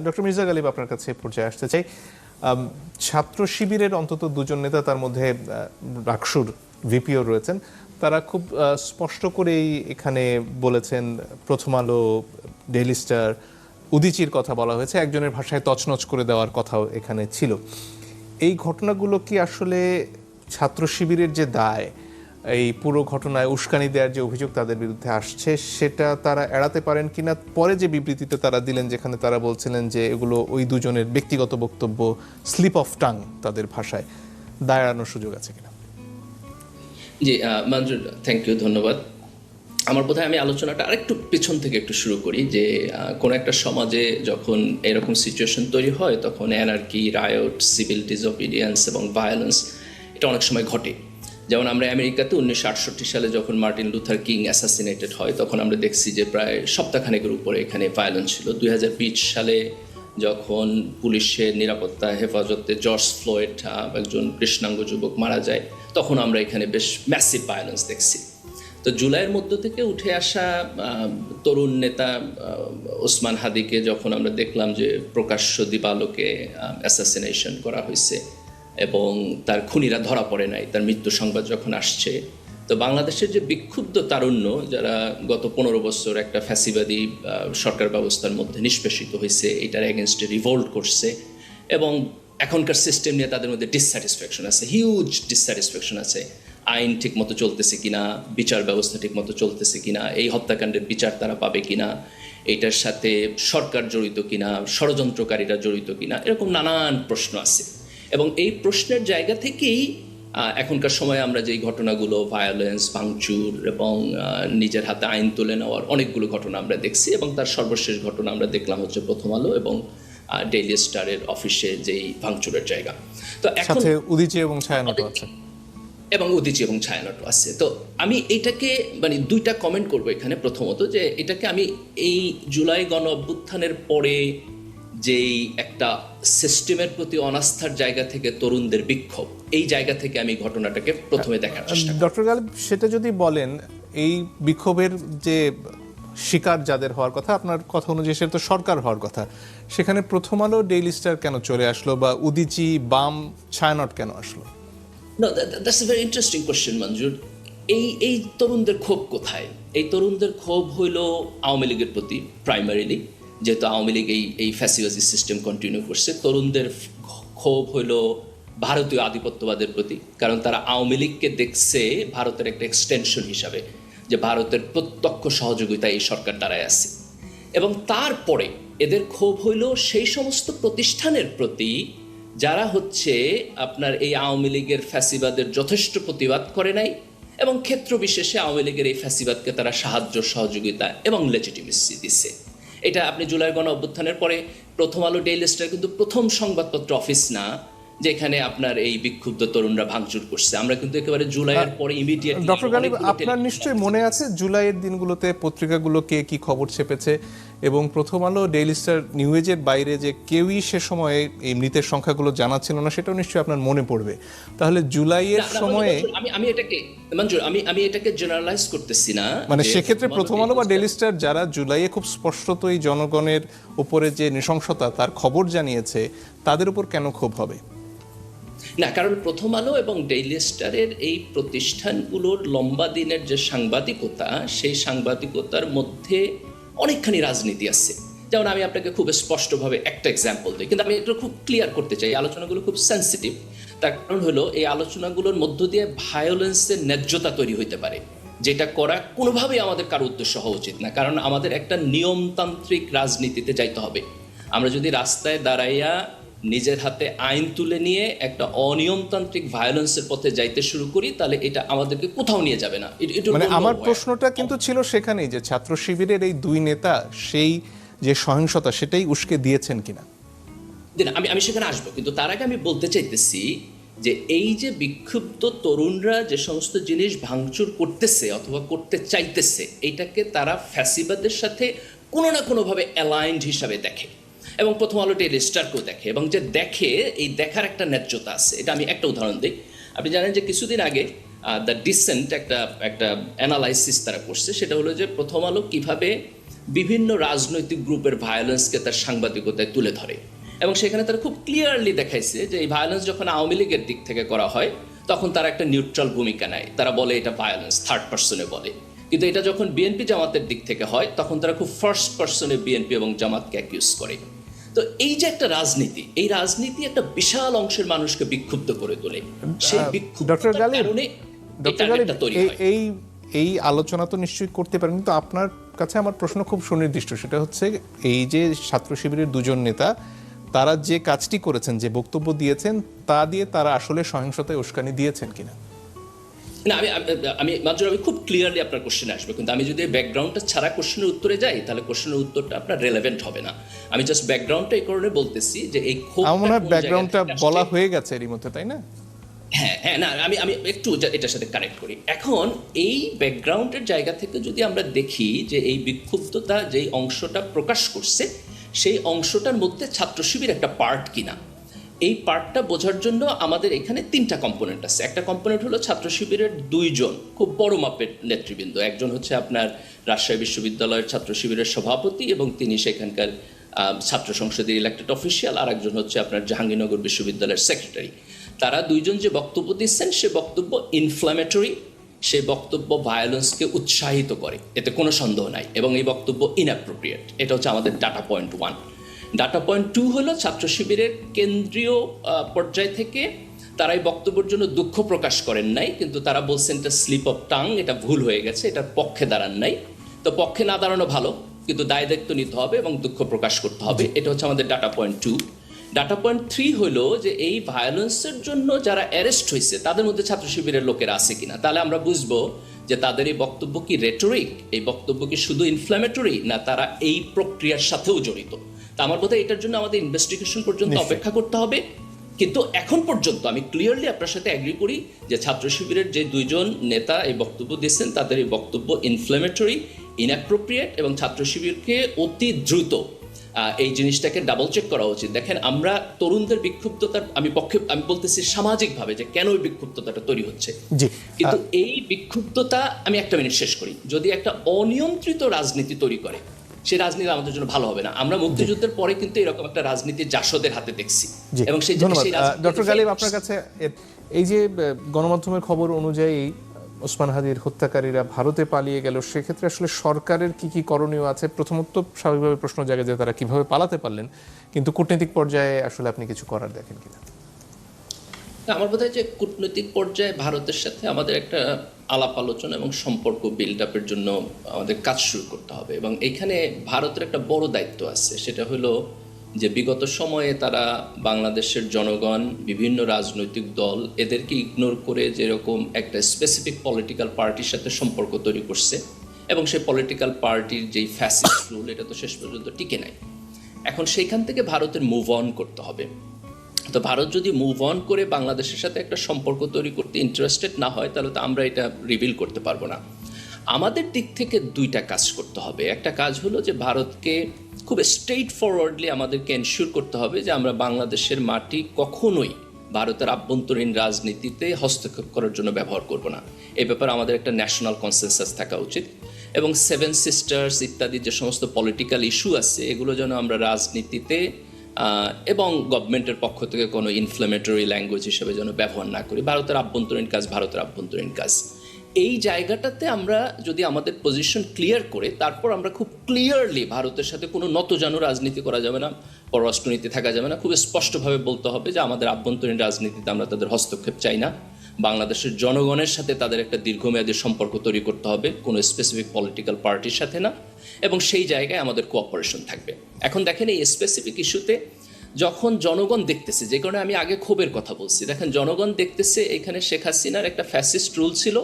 Doctor Mirza Ghalib, আপনার কাছে পর্যায়ে আসতে চাই। ছাত্র শিবিরের অন্তত দুজন নেতা, তার মধ্যে রাকসুর ভিপিও রয়েছেন, তারা খুব স্পষ্ট করেই এখানে বলেছেন, প্রথম আলো, ডেইলি স্টার, উদীচীর কথা বলা হয়েছে, একজনের ভাষায় তছনছ করে দেওয়ার কথাও এখানে ছিল। এই ঘটনাগুলো কি আসলে ছাত্র শিবিরের যে দায়, এই পুরো ঘটনায় উস্কানি দেওয়ার যে অভিযোগ তাদের বিরুদ্ধে আসছে, সেটা তারা এড়াতে পারেন কিনা? পরে যে বিবৃতিতে তারা দিলেন, যেখানে তারা বলছিলেন যে এগুলো ওই দুজনের ব্যক্তিগত বক্তব্য, স্লিপ অফ টাং তাদের ভাষায়, দায় এড়ানোর সুযোগ আছে কিনা? জি মঞ্জুর, থ্যাংক ইউ, ধন্যবাদ। আমার বোধহয় আমি আলোচনাটা আরেকটু পেছন থেকে একটু শুরু করি যে কোনো একটা সমাজে যখন এরকম সিচুয়েশন তৈরি হয়, তখন অ্যানার্কি, রায়ট, সিভিল ডিসঅবিডিয়েন্স এবং ভায়োলেন্স এটা অনেক সময় ঘটে। যেমন আমরা আমেরিকাতে 1968 সালে যখন মার্টিন লুথার কিং অ্যাসাসিনেটেড হয়, তখন আমরা দেখছি যে প্রায় সপ্তাহখানেকের উপরে এখানে ভায়োলেন্স ছিল। 2020 সালে যখন পুলিশের নিরাপত্তা হেফাজতে জর্জ ফ্লয়েড, একজন কৃষ্ণাঙ্গ যুবক, মারা যায়, তখন আমরা এখানে বেশ ম্যাসিভ ভায়োলেন্স দেখছি। তো জুলাইয়ের মধ্য থেকে উঠে আসা তরুণ নেতা ওসমান হাদিকে যখন আমরা দেখলাম যে প্রকাশ্য দিবালোকে অ্যাসাসিনেশন করা হয়েছে এবং তার খুনিরা ধরা পড়ে নাই, তার মৃত্যু সংবাদ যখন আসছে, তো বাংলাদেশের যে বিক্ষুব্ধ তারুণ্য, যারা গত 15 বছর একটা ফ্যাসিবাদী সরকার ব্যবস্থার মধ্যে নিষ্পেষিত হয়েছে, এটার এগেনস্টে রিভোল্ট করছে এবং এখনকার সিস্টেম নিয়ে তাদের মধ্যে ডিসস্যাটিসফ্যাকশন আছে, হিউজ ডিসস্যাটিসফ্যাকশন আছে। আইন ঠিকমতো চলতেছে কিনা, বিচার ব্যবস্থা ঠিকমতো চলতেছে কিনা, এই হত্যাকাণ্ডের বিচার তারা পাবে কিনা, এইটার সাথে সরকার জড়িত কিনা, ষড়যন্ত্রকারীরা জড়িত কিনা, এরকম নানান প্রশ্ন আছে। এবং এই প্রশ্নের জায়গা থেকেই এখনকার সময় আমরা যেই ঘটনাগুলো, ভায়োলেন্স, ভাঙচুর এবং নিজের হাতে আইন তুলে নেওয়ার অনেকগুলো ঘটনা আমরা দেখছি। এবং তার সর্বশেষ ঘটনা আমরা দেখলাম হচ্ছে প্রথম আলো এবং ডেইলি স্টারের অফিসে যেই ভাঙচুরের জায়গা। তো এখন উদীচী এবং ছায়ানট আছে, এবং উদীচী এবং ছায়ানট আছে। তো আমি এটাকে দুইটা কমেন্ট করব এখানে। প্রথমত যে এটাকে আমি এই জুলাই গণ অভ্যুত্থানের পরে যেই একটা সিস্টেমের প্রতি অনাস্থার জায়গা থেকে তরুণদের বিক্ষোভ, এই জায়গা থেকে আমি ঘটনাটাকে প্রথমে দেখার চেষ্টা করি। ডক্টর গালিব, সেটা যদি বলেন, এই বিক্ষোভের যে শিকার যাদের হওয়ার কথা, আপনার কথা অনুযায়ী সেটা তো সরকার হওয়ার কথা, সেখানে প্রথম আলো, ডেইলি স্টার কেন চলে আসলো, বা উদীচী, বাম, ছায়ানট কেন আসলো? No, that's a very interesting question, মঞ্জুর। এই তরুণদের ক্ষোভ কোথায়? এই তরুণদের ক্ষোভ হইল আওয়ামী লীগের প্রতি প্রাইমারিলি, যেহেতু আওয়ামী লীগ এই ফ্যাসিবাদী সিস্টেম কন্টিনিউ করছে। তরুণদের ক্ষোভ হইল ভারতীয় আধিপত্যবাদের প্রতি, কারণ তারা আওয়ামী লীগকে দেখছে ভারতের একটা এক্সটেনশন হিসাবে, যে ভারতের প্রত্যক্ষ সহযোগিতায় এই সরকার দাঁড়ায় আছে। এবং তারপরে এদের ক্ষোভ হইল সেই সমস্ত প্রতিষ্ঠানের প্রতি যারা হচ্ছে আপনার এই আওয়ামী লীগের ফ্যাসিবাদের যথেষ্ট প্রতিবাদ করে নাই, এবং ক্ষেত্র বিশেষে আওয়ামী লীগের এই ফ্যাসিবাদকে তারা সাহায্য, সহযোগিতা এবং লেজিটিমেসি দিচ্ছে। এটা আপনি জুলাই গণ অভ্যুত্থানের পরে প্রথম আলো, ডেইলি স্টার কিন্তু প্রথম সংবাদপত্র অফিস না যেখানে আপনার এই বিক্ষুব্ধ তরুণরা ভাঙচুর করছে। আমরা কিন্তু একেবারে জুলাইয়ের পরে ইমিডিয়েটলি। ডক্টর গালিব, আপনার নিশ্চয়ই মনে আছে জুলাইয়ের দিনগুলোতে পত্রিকাগুলো কে কি খবর ছেপেছে, এবং প্রথম আলো, ডেইলি স্টার, নিউ এজের বাইরে যে কেউই সে সময়ে এই মৃতের সংখ্যাগুলো জানা ছিল না, সেটাও নিশ্চয়ই আপনার মনে পড়বে। তাহলে জুলাইয়ের সময়ে আমি এটাকে জেনারেলাইজ করতেছি না, মানে সেক্ষেত্রে প্রথম আলো বা ডেইলি স্টার যারা জুলাইয়ে খুব স্পষ্টতই জনগণের উপরে যে নৃশংসতা তার খবর জানিয়েছে, তাদের উপর কেন ক্ষোভ হবে? না, কারণ প্রথম আলো এবং ডেইলি স্টারের এই প্রতিষ্ঠানগুলোর লম্বা দিনের যে সাংবাদিকতা, সেই সাংবাদিকতার মধ্যে অনেকখানি রাজনীতি আছে। যেমন আমি আপনাকে খুব স্পষ্টভাবে একটা এক্সাম্পল দিই, কিন্তু আমি এটা খুব ক্লিয়ার করতে চাই, আলোচনাগুলো খুব সেন্সিটিভ। তার কারণ হলো এই আলোচনাগুলোর মধ্য দিয়ে ভায়োলেন্সের ন্যায্যতা তৈরি হইতে পারে, যেটা করা কোনোভাবেই আমাদের কারো উদ্দেশ্য হওয়া উচিত না। কারণ আমাদের একটা নিয়মতান্ত্রিক রাজনীতিতে যাইতে হবে। আমরা যদি রাস্তায় দাঁড়াইয়া নিজের হাতে আইন তুলে নিয়ে একটা অনিয়মতান্ত্রিক ভায়োলেন্সের পথে যাইতে শুরু করি, তাহলে এটা আমাদেরকে কোথাও নিয়ে যাবে না। মানে আমার প্রশ্নটা কিন্তু ছিল সেখানেই, যে ছাত্র শিবিরের এই দুই নেতা সেই যে সহিংসতা, সেটাই উস্কে দিয়েছেন কিনা। আমি সেখানে আসবো, কিন্তু তার আগে আমি বলতে চাইতেছি যে এই যে বিক্ষুব্ধ তরুণরা যে সমস্ত জিনিস ভাঙচুর করতেছে অথবা করতে চাইতেছে, এইটাকে তারা ফ্যাসিবাদের সাথে কোনো না কোনোভাবে অ্যালাইন্ড হিসাবে দেখে, এবং প্রথম আলো, ডেইলি স্টারকেও দেখে, এবং যে দেখে, এই দেখার একটা ন্যায্যতা আছে। এটা আমি একটা উদাহরণ দিই। আপনি জানেন যে কিছুদিন আগে দ্য ডিসেন্ট একটা একটা অ্যানালাইসিস তারা করছে, সেটা হলো যে প্রথম আলো কিভাবে বিভিন্ন রাজনৈতিক গ্রুপের ভায়োলেন্সকে তার সাংবাদিকতায় তুলে ধরে, এবং সেখানে তারা খুব ক্লিয়ারলি দেখাইছে যে এই ভায়োলেন্স যখন আওয়ামী লীগের দিক থেকে করা হয় তখন তারা একটা নিউট্রাল ভূমিকা নেয়, তারা বলে এটা ভায়োলেন্স, থার্ড পার্সনে বলে। কিন্তু এটা যখন বিএনপি জামাতের দিক থেকে হয় তখন তারা খুব ফার্স্ট পার্সনে বিএনপি এবং জামাতকে অ্যাকিউজ করে। তো এই যে একটা রাজনীতি, এই রাজনীতি একটা বিশাল অংশের মানুষকে বিক্ষুব্ধ করে তোলে। সেই বিক্ষুব্ধতার কারণে ডক্টর গালিব, এই আলোচনা তো নিশ্চয়ই করতে পারেন, কিন্তু আপনার কাছে আমার প্রশ্ন খুব সুনির্দিষ্ট। সেটা হচ্ছে এই যে ছাত্র শিবিরের দুজন নেতা তারা যে কাজটি করেছেন, যে বক্তব্য দিয়েছেন, তা দিয়ে তারা আসলে সহিংসতায় উস্কানি দিয়েছেন কিনা? না, আমি খুব ক্লিয়ারলি আপনার কোশ্চেনে আসবে, কিন্তু আমি যদি ব্যাকগ্রাউন্ডটা ছাড়া কোশ্চেনের উত্তরে যাই তাহলে কোশ্চেনের উত্তরটা আপনার রেলেভেন্ট হবে না। আমি জাস্ট ব্যাকগ্রাউন্ডটা এই কারণে বলতেছি যে এই আমার মনে হয় ব্যাকগ্রাউন্ডটা বলা হয়ে গেছে এরই মধ্যে, তাই না? হ্যাঁ, না, আমি একটু এটার সাথে কানেক্ট করি। এখন এই ব্যাকগ্রাউন্ডের জায়গা থেকে যদি আমরা দেখি যে এই বিক্ষুব্ধতা যেই অংশটা প্রকাশ করছে সেই অংশটার মধ্যে ছাত্র শিবির একটা পার্ট কিনা, এই পার্টটা বোঝার জন্য আমাদের এখানে তিনটা কম্পোনেন্ট আছে। একটা কম্পোনেন্ট হলো ছাত্র শিবিরের দুইজন খুব বড় মাপের নেতৃবৃন্দ। একজন হচ্ছে আপনার রাজশাহী বিশ্ববিদ্যালয়ের ছাত্র শিবিরের সভাপতি এবং তিনি সেখানকার ছাত্র সংসদের ইলেক্টেড অফিসিয়াল, আর একজন হচ্ছে আপনার জাহাঙ্গীরনগর বিশ্ববিদ্যালয়ের সেক্রেটারি। তারা দুইজন যে বক্তব্য দিচ্ছেন সে বক্তব্য ইনফ্ল্যামেটরি, সে বক্তব্য ভায়োলেন্সকে উৎসাহিত করে, এতে কোনো সন্দেহ নাই, এবং এই বক্তব্য ইনঅ্যাপ্রোপ্রিয়েট। এটা হচ্ছে আমাদের ডাটা পয়েন্ট 1। ডাটা পয়েন্ট 2 হলো ছাত্র শিবিরের কেন্দ্রীয় পর্যায় থেকে তারা এই বক্তব্যের জন্য দুঃখ প্রকাশ করেন নাই, কিন্তু তারা বলছেন এটা স্লিপ অফ টাং, এটা ভুল হয়ে গেছে, এটার পক্ষে দাঁড়ান নাই। তো পক্ষে না দাঁড়ানো ভালো, কিন্তু দায় দায়িত্ব নিতে হবে এবং দুঃখ প্রকাশ করতে হবে। এটা হচ্ছে আমাদের ডাটা পয়েন্ট 2। ডাটা পয়েন্ট 3 হলো যে এই ভায়োলেন্সের জন্য যারা অ্যারেস্ট হয়েছে তাদের মধ্যে ছাত্র শিবিরের লোকেরা আছে কিনা, তাহলে আমরা বুঝবো যে তাদের এই বক্তব্য কি রেটোরিক, এই বক্তব্য কি শুধু ইনফ্ল্যামেটরি, না তারা এই প্রক্রিয়ার সাথেও জড়িত। তা আমার বোধহয় এটার জন্য আমাদের ইনভেস্টিগেশন পর্যন্ত অপেক্ষা করতে হবে। কিন্তু এখন পর্যন্ত আমি ক্লিয়ারলি আপনার সাথে অ্যাগ্রি করি যে ছাত্র শিবিরের যে দুইজন নেতা এই বক্তব্য দিয়েছেন তাদের এই বক্তব্য ইনফ্ল্যামেটরি, ইনঅ্যাপ্রোপ্রিয়েট, এবং ছাত্র শিবিরকে অতি দ্রুত এই জিনিসটাকে ডাবল চেক করা উচিত। দেখেন, আমরা তরুণদের বিক্ষুব্ধতার আমি বলতেছি সামাজিকভাবে যে কেন ওই বিক্ষুব্ধতাটা তৈরি হচ্ছে, কিন্তু এই বিক্ষুব্ধতা, আমি একটা মিনিট শেষ করি, যদি একটা অনিয়ন্ত্রিত রাজনীতি তৈরি করে সেই রাজনীতি আমাদের জন্য ভালো হবে না। আমরা মুক্তিযুদ্ধের পরে কিন্তু এরকম একটা রাজনীতি জাসদের হাতে দেখছি, এবং সেই ডক্টর গালিব, আপনার কাছে এই যে গণমাধ্যমের খবর অনুযায়ী ওসমান হাদির হত্যাকারীরা ভারতে পালিয়ে গেল, সেক্ষেত্রে আসলে সরকারের কি কি করণীয় আছে? প্রথমত স্বাভাবিকভাবে প্রশ্ন জাগে যে তারা কিভাবে পালাতে পারলেন, কিন্তু কূটনৈতিক পর্যায়ে আসলে আপনি কিছু করার দেখেন কিনা? আমার বোধ হয় যে কূটনৈতিক পর্যায়ে ভারতের সাথে আমাদের একটা আলাপ আলোচনা এবং সম্পর্ক বিল্ড আপের জন্য আমাদের কাজ শুরু করতে হবে, এবং এইখানে ভারতের একটা বড় দায়িত্ব আছে। সেটা হলো যে বিগত সময়ে তারা বাংলাদেশের জনগণ, বিভিন্ন রাজনৈতিক দল এদেরকে ইগনোর করে যেরকম একটা স্পেসিফিক পলিটিক্যাল পার্টির সাথে সম্পর্ক তৈরি করছে, এবং সেই পলিটিক্যাল পার্টির যেই ফ্যাসিস্ট রুল এটা তো শেষ পর্যন্ত টিকে নাই। এখন সেইখান থেকে ভারতের মুভ অন করতে হবে। তো ভারত যদি মুভ অন করে বাংলাদেশের সাথে একটা সম্পর্ক তৈরি করতে ইন্টারেস্টেড না হয় তাহলে তো আমরা এটা রিভিল করতে পারবো না। আমাদের দিক থেকে দুইটা কাজ করতে হবে। একটা কাজ হলো যে ভারতকে খুব স্ট্রেইট ফরওয়ার্ডলি আমাদেরকে এনশিওর করতে হবে যে আমরা বাংলাদেশের মাটি কখনোই ভারতের আভ্যন্তরীণ রাজনীতিতে হস্তক্ষেপ করার জন্য ব্যবহার করব না। এই ব্যাপারে আমাদের একটা ন্যাশনাল কনসেনসাস থাকা উচিত, এবং 7 সিস্টার্স ইত্যাদি যে সমস্ত পলিটিক্যাল ইস্যু আছে এগুলো যেন আমরা রাজনীতিতে এবং গভর্নমেন্টের পক্ষ থেকে কোনো ইনফ্ল্যামেটরি ল্যাঙ্গুয়েজ হিসেবে যেন ব্যবহার না করি। ভারতের আভ্যন্তরীণ কাজ ভারতের আভ্যন্তরীণ কাজ। এই জায়গাটাতে আমরা যদি আমাদের পজিশন ক্লিয়ার করে তারপর আমরা খুব ক্লিয়ারলি ভারতের সাথে কোনো নতজানু রাজনীতি করা যাবে না, পররাষ্ট্রনীতি থাকা যাবে না, খুব স্পষ্টভাবে বলতে হবে যে আমাদের আভ্যন্তরীণ রাজনীতিতে আমরা তাদের হস্তক্ষেপ চাই না। বাংলাদেশের জনগণের সাথে তাদের একটা দীর্ঘমেয়াদী সম্পর্ক তৈরি করতে হবে, কোনো স্পেসিফিক পলিটিক্যাল পার্টির সাথে না, এবং সেই জায়গায় আমাদের কোঅপারেশন থাকবে। এখন দেখেন, এই স্পেসিফিক ইস্যুতে যখন জনগণ দেখতেছে, যে কারণে আমি আগে ক্ষোভের কথা বলছি, দেখেন জনগণ দেখতেছে এখানে শেখ হাসিনার একটা ফ্যাসিস্ট রুল ছিল,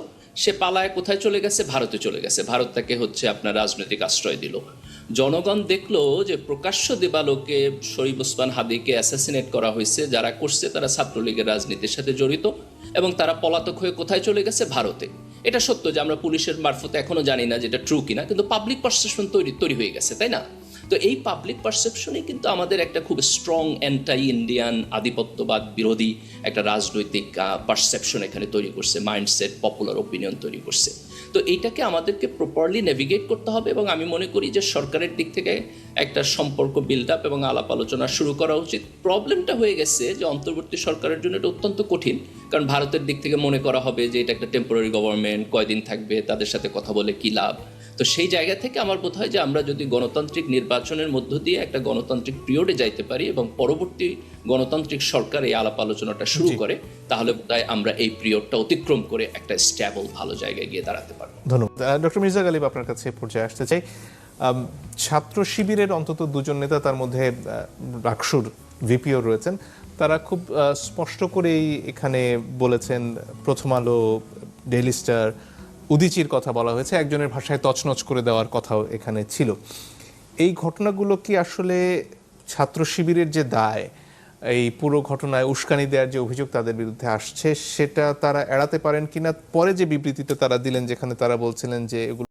সে পালায় কোথায় চলে গেছে? ভারতে চলে গেছে। ভারত তাকে হচ্ছে আপনার রাজনৈতিক আশ্রয় দিল। জনগণ দেখলো যে প্রকাশ্য দিবালোকে শরীফ ওসমান হাদিকে অ্যাসাসিনেট করা হয়েছে, যারা করছে তারা ছাত্রলীগের রাজনীতির সাথে জড়িত, এবং তারা পলাতক হয়ে কোথায় চলে গেছে? ভারতে। এটা সত্য যে আমরা পুলিশের মারফতে এখনো জানি না যেটা ট্রু কিনা, কিন্তু পাবলিক পারসেপশন তৈরি হয়ে গেছে, তাই না? তো এই পাবলিক পারসেপশনেই কিন্তু আমাদের একটা খুব স্ট্রং অ্যান্টাই ইন্ডিয়ান আধিপত্যবাদ বিরোধী একটা রাজনৈতিক পারসেপশন এখানে তৈরি করছে, মাইন্ডসেট, পপুলার ওপিনিয়ন তৈরি করছে। তো এইটাকে আমাদেরকে প্রপারলি নেভিগেট করতে হবে এবং আমি মনে করি যে সরকারের দিক থেকে একটা সম্পর্ক বিল্ড আপ এবং আলাপ আলোচনা শুরু করা উচিত। প্রবলেমটা হয়ে গেছে যে অন্তর্বর্তী সরকারের জন্য এটা অত্যন্ত কঠিন, কারণ ভারতের দিক থেকে মনে করা হবে যে এটা একটা টেম্পোরারি গভর্নমেন্ট, কয়দিন থাকবে, তাদের সাথে কথা বলে কী লাভ। তো সেই জায়গা থেকে আমার বোধ হয় যে আমরা যদি গণতান্ত্রিক নির্বাচনের মধ্য দিয়ে একটা গণতান্ত্রিক পিরিয়ডে যাইতে পারি এবং পরবর্তী গণতান্ত্রিক সরকার এই আলাপ আলোচনাটা শুরু করে, তাহলে বোধহয় আমরা এই পিরিয়ডটা অতিক্রম করে একটা স্ট্যাবল ভালো জায়গায় গিয়ে দাঁড়াতে পারবো। ধন্যবাদ। ডক্টর মির্জা গালিব, আপনার কাছে পর্যায়ে আসতে চাই। ছাত্র শিবিরের অন্তত দুজন নেতা, তার মধ্যে রাকসুর ভিপিও রয়েছেন, তারা খুব স্পষ্ট করেই এখানে বলেছেন, প্রথম আলো, ডেইলি স্টার, উদীচীর কথা বলা হয়েছে, একজনের ভাষায় তছনছ করে দেওয়ার কথাও এখানে ছিল। এই ঘটনাগুলো কি আসলে ছাত্র শিবিরের যে দায়, এই পুরো ঘটনায় উস্কানি দেওয়ার যে অভিযোগ তাদের বিরুদ্ধে আসছে, সেটা তারা এড়াতে পারেন কিনা? পরে যে বিবৃতিতে তারা দিলেন, যেখানে তারা বলছিলেন যে এগুলো